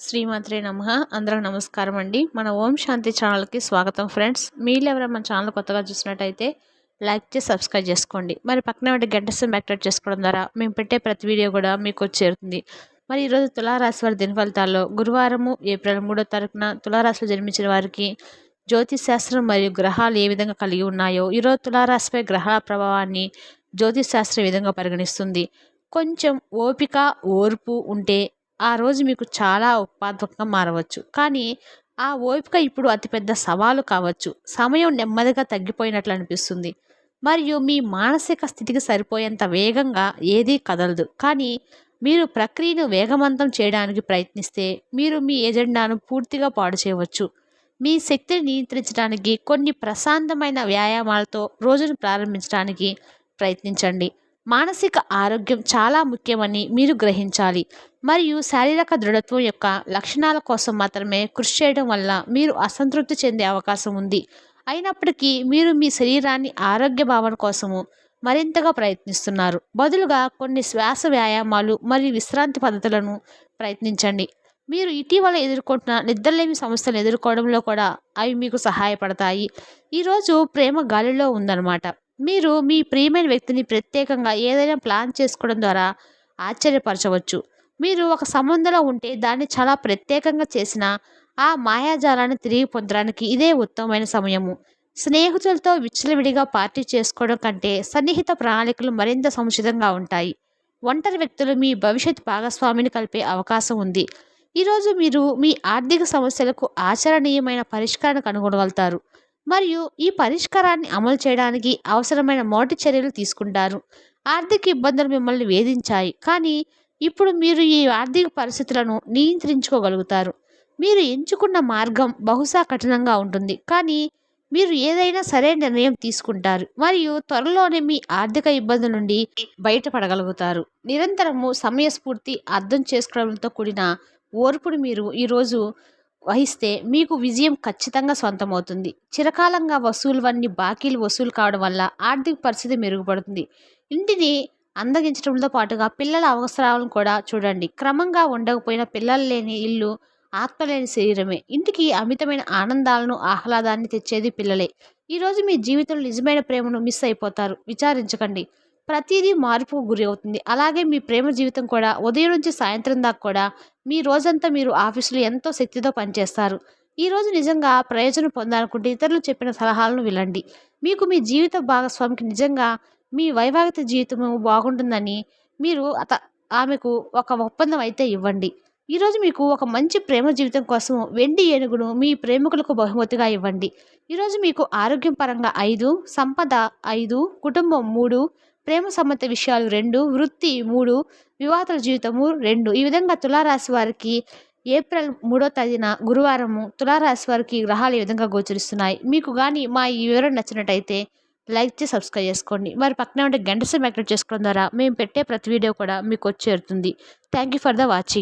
శ్రీమాత్రే నమః. అందరికి నమస్కారం అండి. మన ఓం శాంతి ఛానల్కి స్వాగతం ఫ్రెండ్స్. మీరు ఎవరైనా మన ఛానల్ కొత్తగా చూసినట్టయితే లైక్ చేసి సబ్స్క్రైబ్ చేసుకోండి. మరి పక్కనే ఉండే గంట సింబల్ యాక్టివేట్ చేసుకోవడం ద్వారా మేము పెట్టే ప్రతి వీడియో కూడా మీకు వచ్చి చేరుతుంది. మరి ఈరోజు తులారాశి వారి దిన ఫలితాల్లో గురువారము ఏప్రిల్ 3వ తారీఖున తులారాశిలో జన్మించిన వారికి జ్యోతిష్ శాస్త్రం మరియు గ్రహాలు ఏ విధంగా కలిగి ఉన్నాయో ఈరోజు తులారాశిపై గ్రహాల ప్రభావాన్ని జ్యోతిష్ శాస్త్రం ఈ విధంగా పరిగణిస్తుంది. కొంచెం ఓపిక ఓర్పు ఉంటే ఆ రోజు మీకు చాలా ఉత్పాదకంగా మారవచ్చు. కానీ ఆ ఓపిక ఇప్పుడు అతిపెద్ద సవాలు కావచ్చు. సమయం నెమ్మదిగా తగ్గిపోయినట్లు అనిపిస్తుంది. మరియు మీ మానసిక స్థితికి సరిపోయేంత వేగంగా ఏదీ కదలదు. కానీ మీరు ప్రక్రియను వేగవంతం చేయడానికి ప్రయత్నిస్తే మీరు మీ ఎజెండాను పూర్తిగా పాడు చేయవచ్చు. మీ శక్తిని నియంత్రించడానికి కొన్ని ప్రశాంతమైన వ్యాయామాలతో రోజును ప్రారంభించడానికి ప్రయత్నించండి. మానసిక ఆరోగ్యం చాలా ముఖ్యమని మీరు గ్రహించాలి. మరియు శారీరక దృఢత్వం యొక్క లక్షణాల కోసం మాత్రమే కృషి చేయడం వల్ల మీరు అసంతృప్తి చెందే అవకాశం ఉంది. అయినప్పటికీ మీరు మీ శరీరాన్ని ఆరోగ్య భావన కోసము మరింతగా ప్రయత్నిస్తున్నారు. బదులుగా కొన్ని శ్వాస వ్యాయామాలు మరియు విశ్రాంతి పద్ధతులను ప్రయత్నించండి. మీరు ఇటీవల ఎదుర్కొంటున్న నిద్రలేమి సమస్యలు ఎదుర్కోవడంలో కూడా అవి మీకు సహాయపడతాయి. ఈరోజు ప్రేమ గాలిలో ఉందన్నమాట. మీరు మీ ప్రియమైన వ్యక్తిని ప్రత్యేకంగా ఏదైనా ప్లాన్ చేసుకోవడం ద్వారా ఆశ్చర్యపరచవచ్చు. మీరు ఒక సంబంధంలో ఉంటే దాన్ని చాలా ప్రత్యేకంగా చేసిన ఆ మాయాజాలాన్ని తిరిగి పొందడానికి ఇదే ఉత్తమమైన సమయము. స్నేహితులతో విచ్చలవిడిగా పార్టీ చేసుకోవడం కంటే సన్నిహిత ప్రణాళికలు మరింత సముచితంగా ఉంటాయి. ఒంటరి వ్యక్తులు మీ భవిష్యత్ భాగస్వామిని కలిపే అవకాశం ఉంది. ఈరోజు మీరు మీ ఆర్థిక సమస్యలకు ఆచరణీయమైన పరిష్కారాన్ని కనుగొనగలుగుతారు మరియు ఈ పరిష్కారాన్ని అమలు చేయడానికి అవసరమైన మొదటి చర్యలు తీసుకుంటారు. ఆర్థిక ఇబ్బందులు మిమ్మల్ని వేధించాయి, కానీ ఇప్పుడు మీరు ఈ ఆర్థిక పరిస్థితులను నియంత్రించుకోగలుగుతారు. మీరు ఎంచుకున్న మార్గం బహుశా కఠినంగా ఉంటుంది, కానీ మీరు ఏదైనా సరైన నిర్ణయం తీసుకుంటారు మరియు త్వరలోనే మీ ఆర్థిక ఇబ్బందుల నుండి బయటపడగలుగుతారు. నిరంతరము సమయస్ఫూర్తి అర్థం చేసుకోవడంతో కూడిన ఓర్పును మీరు ఈరోజు వహిస్తే మీకు విజయం ఖచ్చితంగా సొంతమవుతుంది. చిరకాలంగా వసూలువన్నీ బాకీలు వసూలు కావడం వల్ల ఆర్థిక పరిస్థితి మెరుగుపడుతుంది. ఇంటిని అందగించడంతో పాటుగా పిల్లల అవసరాలను కూడా చూడండి. క్రమంగా ఉండకపోయిన పిల్లలు లేని ఇల్లు ఆత్మలేని శరీరమే. ఇంటికి అమితమైన ఆనందాలను ఆహ్లాదాన్ని తెచ్చేది పిల్లలే. ఈరోజు మీ జీవితంలో నిజమైన ప్రేమను మిస్ అయిపోతారు. విచారించకండి, ప్రతిదీ మార్పుకు గురి అవుతుంది. అలాగే మీ ప్రేమ జీవితం కూడా ఉదయం నుంచి సాయంత్రం దాకా కూడా మీ రోజంతా మీరు ఆఫీసులో ఎంతో శక్తితో పనిచేస్తారు. ఈరోజు నిజంగా ప్రయోజనం పొందాలనుకుంటే ఇతరులు చెప్పిన సలహాలను వినండి. మీకు మీ జీవిత భాగస్వామికి నిజంగా మీ వైవాహిక జీవితము బాగుంటుందని మీరు ఆమెకు ఒక ఒప్పందం అయితే ఇవ్వండి. ఈరోజు మీకు ఒక మంచి ప్రేమ జీవితం కోసం వెండి ఏనుగును మీ ప్రేమికులకు బహుమతిగా ఇవ్వండి. ఈరోజు మీకు ఆరోగ్యం పరంగా 5, సంపద 5, కుటుంబం 3, ప్రేమ సంబంధ విషయాలు 2, వృత్తి 3, వివాహాల జీవితము 2. ఈ విధంగా తులారాశి వారికి ఏప్రిల్ 3వ తేదీన గురువారము తులారాశి వారికి గ్రహాలు ఈ విధంగా గోచరిస్తున్నాయి. మీకు కానీ మా ఈ వివరణ నచ్చినట్టయితే లైక్ చేసి సబ్స్క్రైబ్ చేసుకోండి. మరి పక్కనే ఉంటే గంట సేపు యాక్టివేట్ చేసుకోవడం ద్వారా మేము పెట్టే ప్రతి వీడియో కూడా మీకు వచ్చి చేరుతుంది. Thank you for the watching.